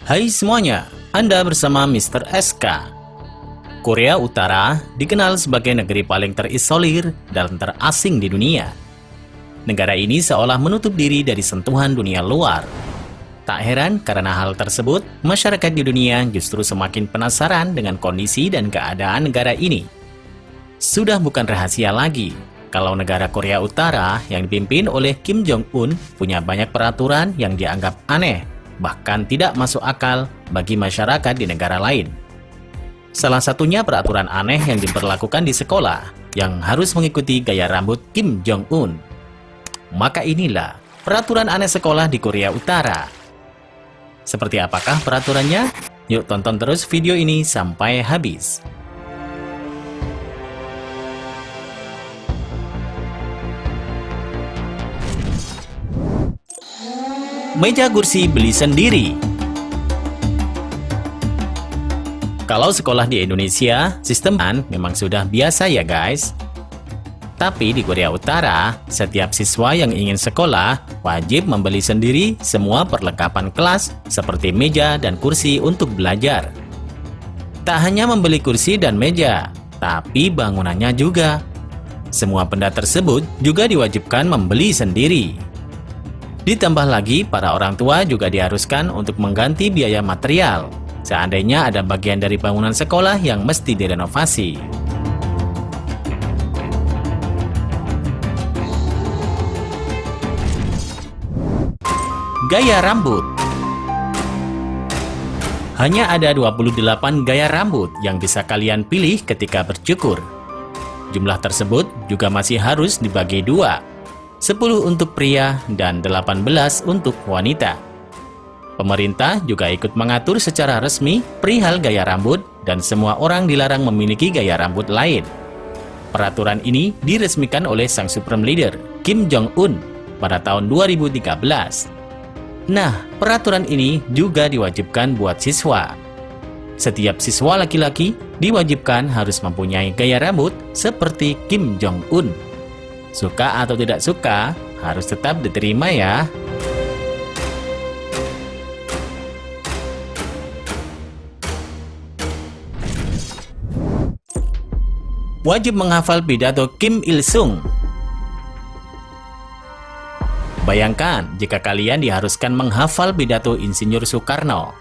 Hai semuanya, Anda bersama Mr. SK. Korea Utara dikenal sebagai negeri paling terisolir dan terasing di dunia. Negara ini seolah menutup diri dari sentuhan dunia luar. Tak heran karena hal tersebut, masyarakat di dunia justru semakin penasaran dengan kondisi dan keadaan negara ini. Sudah bukan rahasia lagi, kalau negara Korea Utara yang dipimpin oleh Kim Jong-un punya banyak peraturan yang dianggap aneh, bahkan tidak masuk akal bagi masyarakat di negara lain. Salah satunya peraturan aneh yang diberlakukan di sekolah, yang harus mengikuti gaya rambut Kim Jong-un. Maka inilah peraturan aneh sekolah di Korea Utara. Seperti apakah peraturannya? Yuk tonton terus video ini sampai habis. Meja kursi beli sendiri. Kalau sekolah di Indonesia, sistem memang sudah biasa ya guys. Tapi di Korea Utara, setiap siswa yang ingin sekolah wajib membeli sendiri semua perlengkapan kelas seperti meja dan kursi untuk belajar. Tak hanya membeli kursi dan meja, tapi bangunannya juga. Semua benda tersebut juga diwajibkan membeli sendiri. Ditambah lagi, para orang tua juga diharuskan untuk mengganti biaya material, seandainya ada bagian dari bangunan sekolah yang mesti direnovasi. Gaya rambut. Hanya ada 28 gaya rambut yang bisa kalian pilih ketika bercukur. Jumlah tersebut juga masih harus dibagi dua, 10 untuk pria dan 18 untuk wanita. Pemerintah juga ikut mengatur secara resmi perihal gaya rambut dan semua orang dilarang memiliki gaya rambut lain. Peraturan ini diresmikan oleh sang supreme leader, Kim Jong-un, pada tahun 2013. Nah, peraturan ini juga diwajibkan buat siswa. Setiap siswa laki-laki diwajibkan harus mempunyai gaya rambut seperti Kim Jong-un. Suka atau tidak suka, harus tetap diterima ya. Wajib menghafal pidato Kim Il-sung. Bayangkan jika kalian diharuskan menghafal pidato Insinyur Soekarno.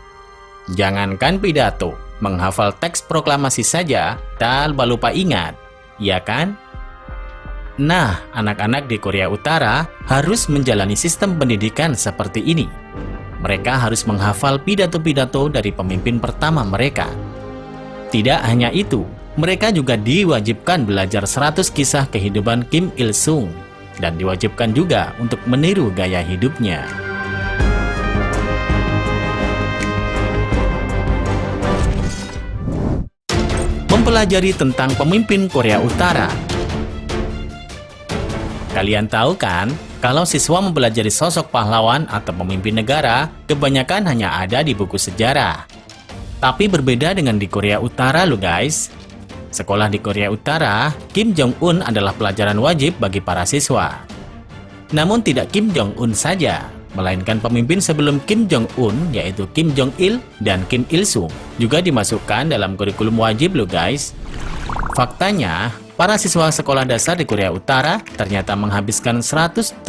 Jangankan pidato, menghafal teks proklamasi saja tak lupa ingat, ya kan? Nah, anak-anak di Korea Utara harus menjalani sistem pendidikan seperti ini. Mereka harus menghafal pidato-pidato dari pemimpin pertama mereka. Tidak hanya itu, mereka juga diwajibkan belajar 100 kisah kehidupan Kim Il-sung. Dan diwajibkan juga untuk meniru gaya hidupnya. Mempelajari tentang pemimpin Korea Utara. Kalian tahu kan, kalau siswa mempelajari sosok pahlawan atau pemimpin negara, kebanyakan hanya ada di buku sejarah. Tapi berbeda dengan di Korea Utara loh guys. Sekolah di Korea Utara, Kim Jong-un adalah pelajaran wajib bagi para siswa. Namun tidak Kim Jong-un saja, melainkan pemimpin sebelum Kim Jong-un, yaitu Kim Jong-il dan Kim Il-sung, juga dimasukkan dalam kurikulum wajib loh guys. Faktanya, para siswa sekolah dasar di Korea Utara ternyata menghabiskan 171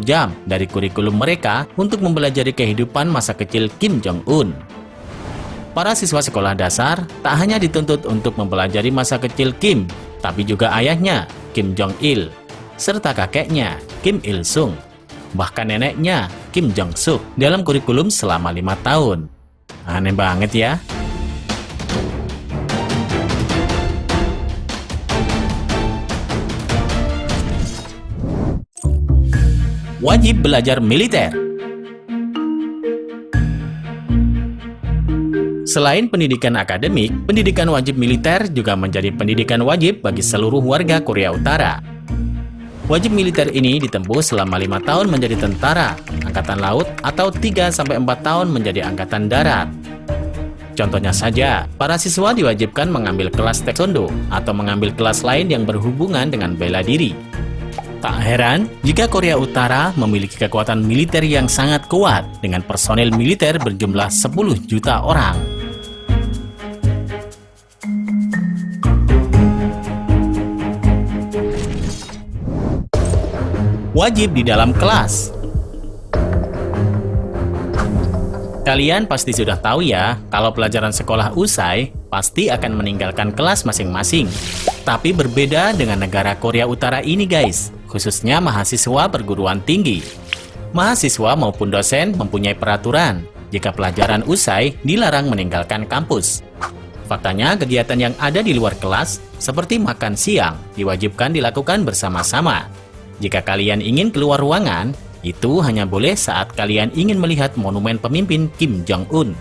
jam dari kurikulum mereka untuk mempelajari kehidupan masa kecil Kim Jong-un. Para siswa sekolah dasar tak hanya dituntut untuk mempelajari masa kecil Kim, tapi juga ayahnya, Kim Jong-il, serta kakeknya, Kim Il-sung, bahkan neneknya, Kim Jong-suk, dalam kurikulum selama 5 tahun. Aneh banget ya. Wajib belajar militer. Selain pendidikan akademik, pendidikan wajib militer juga menjadi pendidikan wajib bagi seluruh warga Korea Utara. Wajib militer ini ditempuh selama 5 tahun menjadi tentara, angkatan laut, atau 3-4 tahun menjadi angkatan darat. Contohnya saja, para siswa diwajibkan mengambil kelas taekwondo atau mengambil kelas lain yang berhubungan dengan bela diri. Tak heran jika Korea Utara memiliki kekuatan militer yang sangat kuat dengan personel militer berjumlah 10 juta orang. Wajib di dalam kelas. Kalian pasti sudah tahu ya, kalau pelajaran sekolah usai, pasti akan meninggalkan kelas masing-masing. Tapi berbeda dengan negara Korea Utara ini guys, khususnya mahasiswa perguruan tinggi. Mahasiswa maupun dosen mempunyai peraturan, jika pelajaran usai dilarang meninggalkan kampus. Faktanya, kegiatan yang ada di luar kelas, seperti makan siang, diwajibkan dilakukan bersama-sama. Jika kalian ingin keluar ruangan, itu hanya boleh saat kalian ingin melihat monumen pemimpin Kim Jong-un.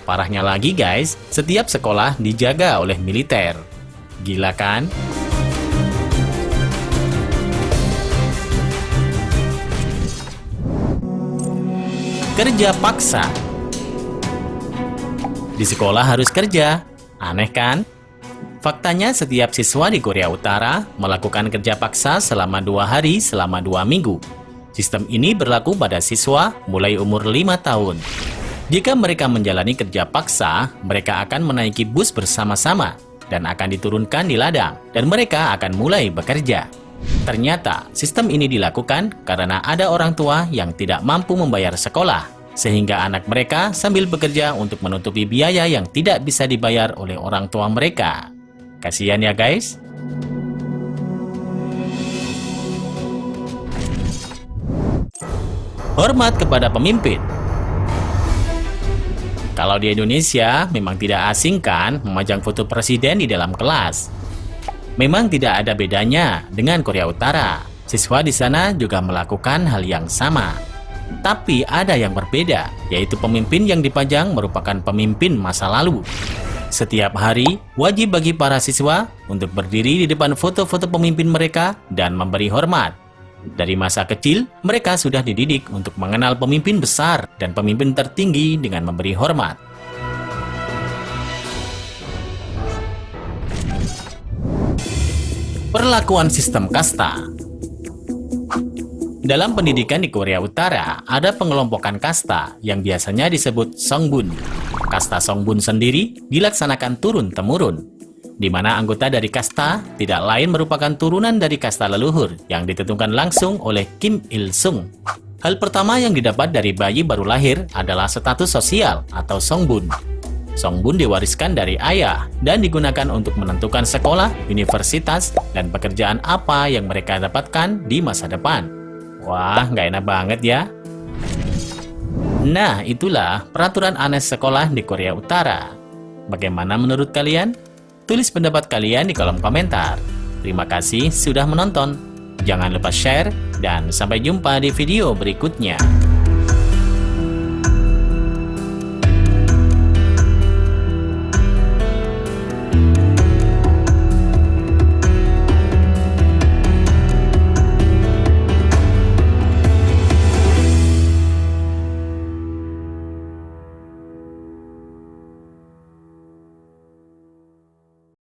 Parahnya lagi guys, setiap sekolah dijaga oleh militer. Gila kan? Kerja paksa. Di sekolah harus kerja. Aneh kan? Faktanya setiap siswa di Korea Utara melakukan kerja paksa selama 2 hari selama 2 minggu. Sistem ini berlaku pada siswa mulai umur 5 tahun. Jika mereka menjalani kerja paksa, mereka akan menaiki bus bersama-sama dan akan diturunkan di ladang, dan mereka akan mulai bekerja. Ternyata, sistem ini dilakukan karena ada orang tua yang tidak mampu membayar sekolah, sehingga anak mereka sambil bekerja untuk menutupi biaya yang tidak bisa dibayar oleh orang tua mereka. Kasihan ya guys. Hormat kepada pemimpin. Kalau di Indonesia, memang tidak asing kan memajang foto presiden di dalam kelas. Memang tidak ada bedanya dengan Korea Utara. Siswa di sana juga melakukan hal yang sama. Tapi ada yang berbeda, yaitu pemimpin yang dipajang merupakan pemimpin masa lalu. Setiap hari, wajib bagi para siswa untuk berdiri di depan foto-foto pemimpin mereka dan memberi hormat. Dari masa kecil, mereka sudah dididik untuk mengenal pemimpin besar dan pemimpin tertinggi dengan memberi hormat. Perlakuan sistem kasta. Dalam pendidikan di Korea Utara, ada pengelompokan kasta yang biasanya disebut Songbun. Kasta Songbun sendiri dilaksanakan turun-temurun, di mana anggota dari kasta tidak lain merupakan turunan dari kasta leluhur yang ditentukan langsung oleh Kim Il-sung. Hal pertama yang didapat dari bayi baru lahir adalah status sosial atau Songbun. Songbun diwariskan dari ayah dan digunakan untuk menentukan sekolah, universitas, dan pekerjaan apa yang mereka dapatkan di masa depan. Wah, nggak enak banget ya. Nah, itulah peraturan aneh sekolah di Korea Utara. Bagaimana menurut kalian? Tulis pendapat kalian di kolom komentar. Terima kasih sudah menonton. Jangan lupa share, dan sampai jumpa di video berikutnya.